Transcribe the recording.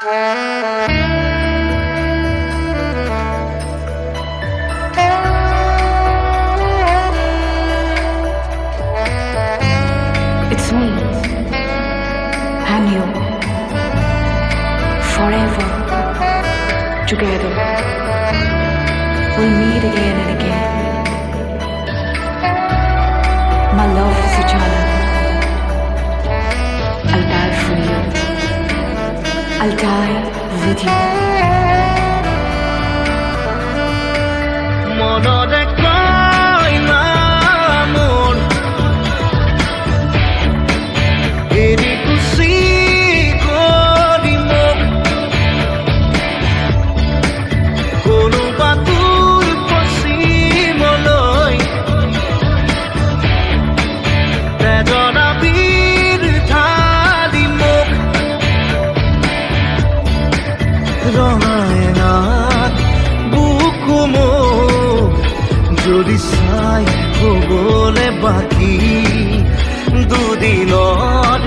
It's me and you, forever together. We'll meet again and again. My love is eternal. I'll die for you. I'll die with you. মনৰে কয় না মোৰ এৰি Gucci গলি মোক কোনোবা দূৰ পশ্চিমলৈ তেজনা বীৰ ঢালি মোক ৰঙায়নাত বুকু মোক যদি চাই হ'বলে বাকী দুদিনত